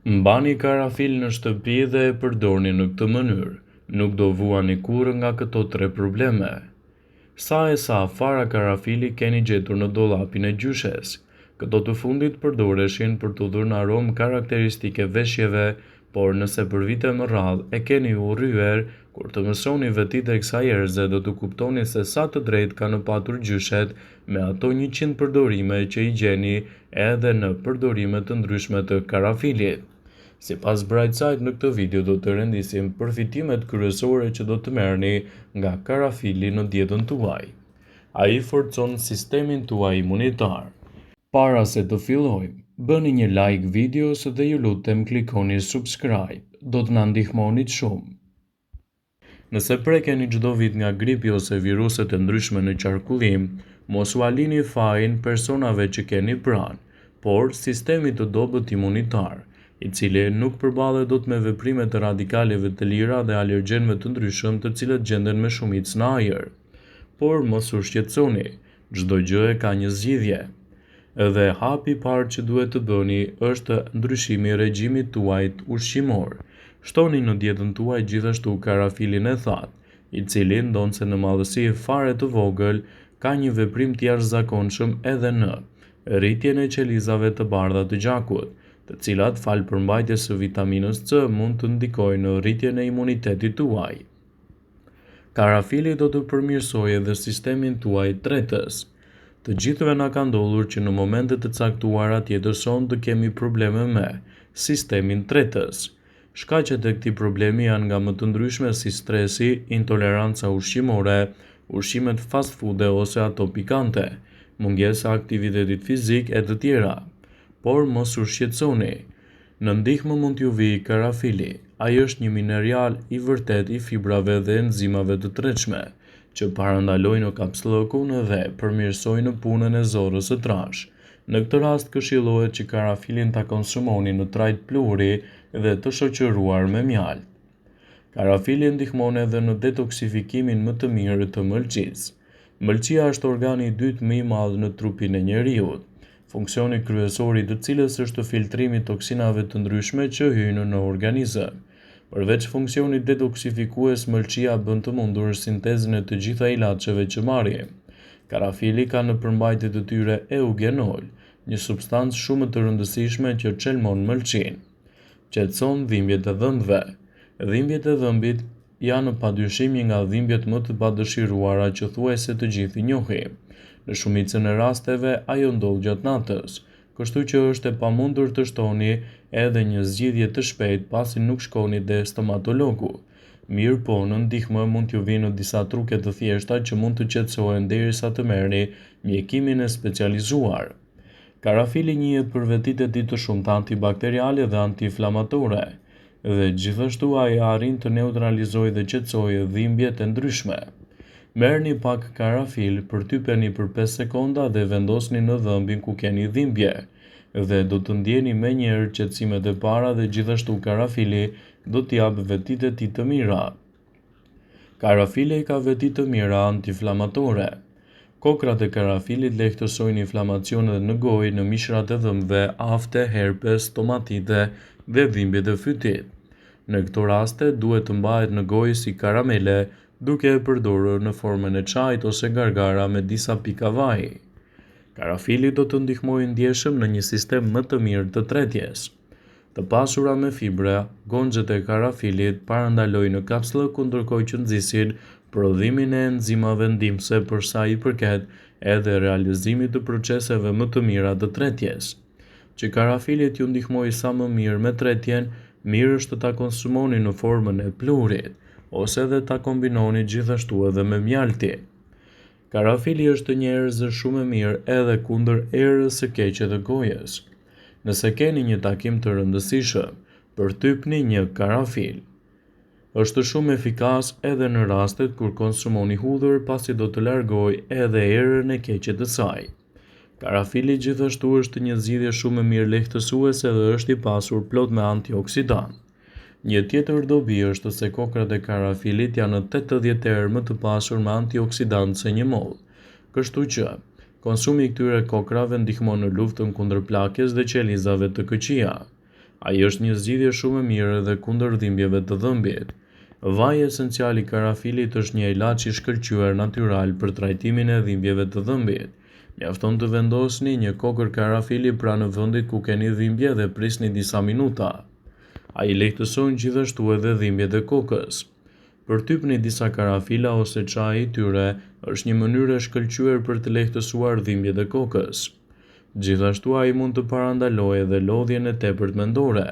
Mbani karafil në shtëpi dhe e përdorni në këtë mënyrë. Nuk do vuani kurrë nga këto 3 probleme. Sa e sa fara karafili keni gjetur në dollapin e gjyshes. Këto të fundit përdoreshin për të dhënë aromë karakteristike veshjeve, por nëse për vite më radhë e keni urryer, kur të mësoni vetit e kësaj erëze do të kuptoni se sa të drejtë kanë patur gjyshet me ato 100 përdorime që i gjeni edhe në përdorime të ndryshme të karafilit. Sipas Brightside, në këtë video do të rendisim përfitimet kryesore që do të merrni nga karafili në dietën tuaj. Ai forcon sistemin tuaj imunitar. Para se të fillojmë, bëni një like videos dhe ju lutem klikoni subscribe, do të na ndihmoni shumë. Nëse prekeni çdo vit nga gripi ose viruset e ndryshme në qarkullim, mos u alini fajin personave që keni pranë, por sistemi të dobët imunitar, i cili nuk përballet dot me veprimet të radikaleve të lira dhe alergjenëve të ndryshëm të cilët gjenden me shumicë në ajër. Por mos u shqetësoni, çdo gjë e ka një zgjidhje. Edhe hapi i parë që duhet të bëni është ndryshimi i regjimit tuaj ushqimor. Shtoni në dietën tuaj gjithashtu karafilin e thatë, i cili ndonse në madhësi fare të vogël ka një veprim të jashtëzakonshëm edhe në rritjen e qelizave të bardha të gjakut, të cilat falë përmbajtjes së vitaminës C mund të ndikojnë në rritjen e imunitetit tuaj. Karafili do të përmirësojë edhe sistemin tuaj tretës. Të gjithëve na ka ndodhur që në momente të caktuara tjetër son të kemi probleme me sistemin tretës. Shkaqet e këtij problemi janë nga më të ndryshme si stresi, intoleranca ushqimore, ushqimet fast food ose ato pikante, mungesa e aktivitetit fizik e të tjera. Por mos u shqetësoni. Në ndihmë mund t'ju vijë karafili. Ai është një mineral i vërtet i fibrave dhe enzimave të tretshme, që parandalojnë kapsllokun dhe përmirësojnë punën e zorrës së trash. Në këtë rast këshillohet që karafilin ta konsumoni në trajt pluri dhe të shoqëruar me mjaltë. Karafili ndihmon edhe në detoksifikimin më të mirë të mëlçisë. Mëlçia është organi i dytë më i madh në trupin e njeriut, funksioni kryesor i të cilës është filtrimi i toksinave të ndryshme që hyjnë në organizëm. Përveç funksionit detoksifikues, mëlçia bën të mundur sintezën e të gjitha ilaçeve që marrim. Karafili ka në përmbajtje të tyre eugenol, një substancë shumë të rëndësishme që çelmon mëlçinë. Qetëson dhimbjet e dhëmbëve. Dhimbjet e dhëmbit janë padyshim një nga dhimbjet më të padëshiruara që thuajse të gjithë i njohim. Në shumicën e rasteve ajo ndodh gjatë natës, kështu që është e pamundur të shtoni edhe një zgjidhje të shpejtë pasi nuk shkoni te stomatologu. Mirë po, në ndihmë mund t'ju vinë disa truke të thjeshta që mund të qetësohen derisa të merrni mjekimin e specializuar. Karafili njihet për vetitë e tij të shumta antibakteriale dhe antiinflamatore, dhe gjithashtu ai arrin të neutralizojë dhe qetësojë dhimbjet e ndryshme. Merrni pak karafil, përtypeni për 5 sekonda dhe vendosni në dhëmbin ku keni dhimbje, dhe do të ndjeni menjëherë qetësimet e para dhe gjithashtu karafili do t'i jap vetitë e tij të mira. Karafili ka veti të mira antiinflamatore. Kokrat e karafilit lehtësojnë inflamacionet në gojë, në mishrat e dhëmbëve, afte, herpes, stomatite dhe dhimbjet e fytit. Në këto raste duhet të mbahet në gojë si karamele, duke e përdorur në formën e çajit ose gargara me disa pika vaji. Karafili do të ndihmojë ndjeshëm në një sistem më të mirë të tretjes. Të pasura me fibra, gonxhet e karafilit parandalojnë kapsllokun ndërkohë që nxisin prodhimin e enzimave ndihmëse për sa i përket edhe realizimit të proceseve më të mira të tretjes. Që karafili t'ju ndihmojë sa më mirë me tretjen, mirë është ta konsumoni në formën e plurit, ose edhe ta kombinoni gjithashtu edhe me mjalti. Karafili është një erëzë shumë e mirë edhe kundër erës së keqe të gojës. Nëse keni një takim të rëndësishëm, përtypni një karafil. Është shumë efikas edhe në rastet kur konsumoni hudhër pasi do të largojë edhe erën e keqe të saj. Karafili gjithashtu është një zgjidhje shumë e mirë lehtësuese dhe është i pasur plot me antioksidantë. Një tjetër dobi është se kokrat e karafilit janë 80 herë më të pasur me antioksidantë se një mollë, kështu që konsumi i këtyre kokrave ndihmon në luftën kundër plakjes dhe qelizave të këqija. Ai është një zgjidhje shumë e mirë edhe kundër dhimbjeve të dhëmbit. Vaji esencial i karafilit është një ilaç i shkëlqyer natyral për trajtimin e dhimbjeve të dhëmbit. Mjafton të vendosni një kokër karafili pranë vendit ku keni dhimbje dhe prisni disa minuta. Ai lehtëson gjithashtu edhe dhimbjet e kokës. Përtypni disa karafila ose çaj i tyre është një mënyrë e shkëlqyer për të lehtësuar dhimbjet e kokës. Gjithashtu ai mund të parandalojë edhe lodhjen e tepërt mendore.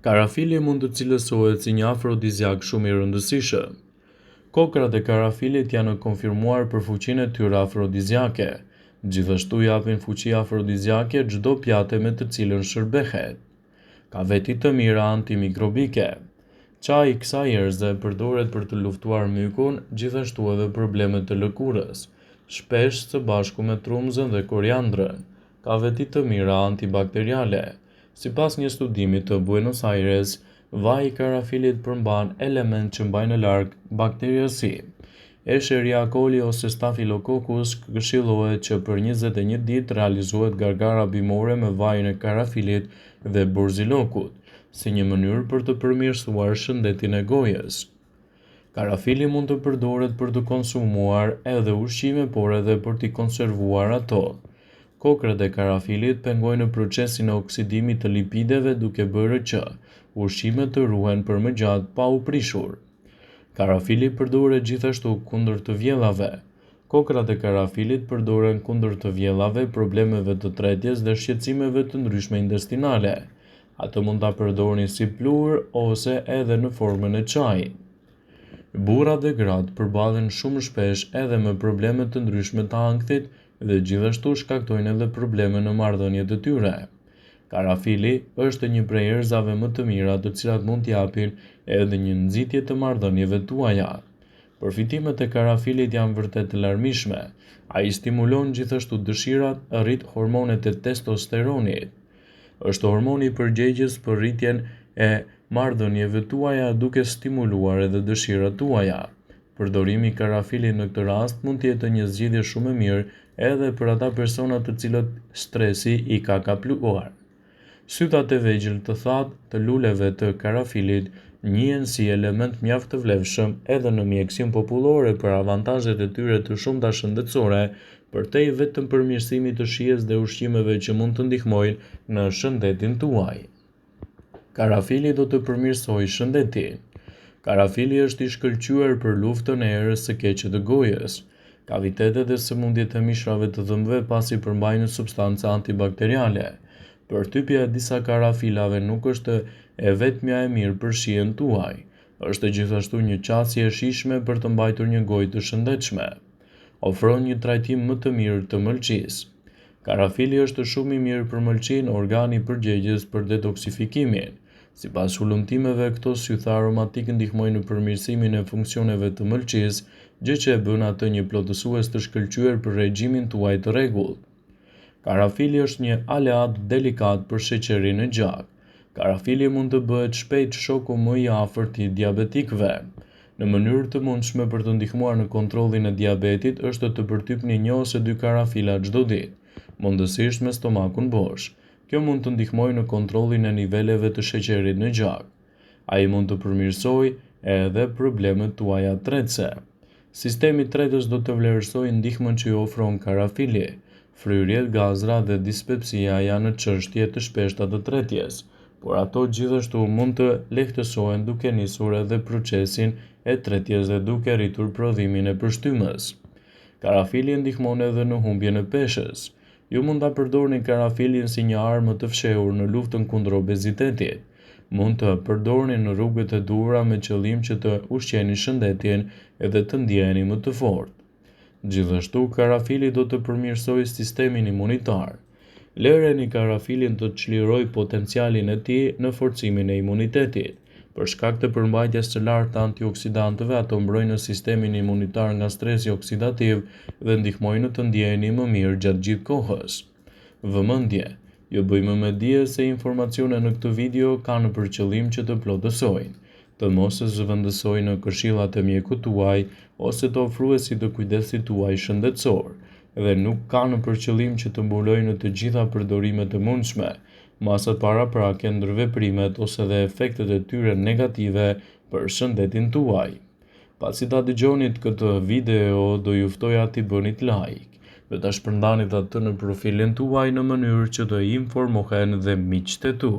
Karafili mund të cilësohet si një afrodiziak shumë i rëndësishëm. Kokrat e karafilit janë konfirmuar për fuqinë e tyre afrodiziake. Gjithashtu japin fuqi afrodiziake çdo pjatë me të cilën shërbehet. Ka veti të mira antimikrobike. Çaji i kësaj erëze përdoret për të luftuar mykun, gjithashtu edhe problemet të lëkurës, shpesh së bashku me trumzën dhe koriandrën. Ka veti të mira antibakteriale. Sipas një studimi të Buenos Aires, vaji i karafilit përmban element që mbajnë larg bakteria si Escherichia coli ose Staphylococcus. Këshillohet që për 21 ditë realizohet gargara bimore me vajin e karafilit dhe burzilokut, si një mënyrë për të përmirësuar shëndetin e gojës. Karafili mund të përdoret për të konsumuar edhe ushqime, por edhe për t'i konservuar ato. Kokrat e karafilit pengojnë procesin e oksidimit të lipideve duke bërë që ushqimet të ruhen për më gjatë pa u prishur. Karafili përdoret gjithashtu kundër të vjellave. Kokrat e karafilit përdoren kundër të vjellave, problemeve të tretjes dhe shqetësimeve të ndryshme intestinale. Ato mund ta përdorni si pluhur ose edhe në formën e çajit. Burrat dhe gratë përballen shumë shpesh edhe me probleme të ndryshme të ankthit dhe gjithashtu shkaktojnë edhe probleme në marrëdhëniet e tyre. Karafili është një prej erëzave më të mira të cilat mund t'japin edhe një nxitje të marrëdhënieve tuaja. Përfitimet e karafilit janë vërtet të larmishme. Ai stimulon gjithashtu dëshirat, rrit hormonet e testosteronit. Është hormoni i përgjegjës për rritjen e marrëdhënieve tuaja duke stimuluar edhe dëshirat tuaja. Përdorimi i karafilit në këtë rast mund të jetë një zgjidhje shumë e mirë edhe për ata persona të cilët stresi i ka kapluar. Sytat e vegjël të thatë të luleve të karafilit njihen si element mjaft të vlefshëm edhe në mjekësinë popullore për avantazhet e tyre të shumta shëndetësore, përtej vetëm përmirësimit të shijes dhe ushqimeve që mund të ndihmojnë në shëndetin tuaj. Karafili do të përmirësojë shëndetin. Karafili është i shkëlqyer për luftën e erës së keqe të gojës. Kavitetet dhe sëmundjet e mishrave të dhëmbëve pasi përmbajnë substanca antibakteriale. Përtypja e disa karafilave nuk është e vetmja e mirë për shijen tuaj. Është gjithashtu një qasje e shijshme për të mbajtur një gojë të shëndetshme. Ofron një trajtim më të mirë të mëlçisë. Karafili është shumë i mirë për mëlçinë, organi i përgjegjës për detoksifikimin. Sipas hulumtimeve, këto sytha aromatik ndihmojnë në përmirësimin e funksioneve të mëlçisë, gjë që e bën atë një plotësues të shkëlqyer për regjimin tuaj të rregullt. Karafili është një aleat delikat për sheqerin e gjak. Karafili mund të bëhet shpejt shoku më i afërt i diabetikëve. Në mënyrë të mundshme për të ndihmuar në kontrollin e diabetit është të përtypni 1 ose 2 karafila çdo ditë, mundësisht me stomakun bosh. Kjo mund të ndihmojë në kontrollin e niveleve të sheqerit në gjak. Ai mund të përmirësojë edhe problemet tuaja tretëse. Sistemi i tretës do të vlerësojë ndihmën që ju ofron karafili. Fryrjet, gazra dhe dispepsia janë çështje të shpeshta të tretjes, por ato gjithashtu mund të lehtësohen duke nisur edhe procesin e tretjes dhe duke rritur prodhimin e përshtymes. Karafili ndihmon edhe në humbjen e peshës. Ju mund ta përdorni karafilin si një armë të fshehur në luftën kundër obezitetit. Mund të përdorni në rrugët e duhura me qëllim që të ushqeni shëndetin edhe të ndjeheni më të fortë. Gjithashtu, karafili do të përmirësojë sistemin imunitar. Lëreni karafilin të çlirojë potencialin e tij në forcimin e imunitetit. Për shkak të përmbajtjes së lartë të antioksidantëve, ato mbrojnë sistemin imunitar nga stresi oksidativ dhe ndihmojnë të ndjeheni më mirë gjatë gjithë kohës. Vëmendje: ju bëjmë me dije se informacionet në këtë video kanë për qëllim që të plotësojnë, të mos e zëvendësojnë në këshillat e mjekut tuaj ose të ofruesit të kujdesit tuaj shëndetësor, dhe nuk kanë për qëllim që të mbulojnë të gjitha përdorimet e mundshme. masat paraprake, ndërveprimet ose dhe efektet e tyre negative për shëndetin tuaj. Pasi ta dëgjonit këtë video, do ju ftoja t'i bënit like dhe ta shpërndanit atë në profilin tuaj në mënyrë që të informohen dhe miqtë e tu.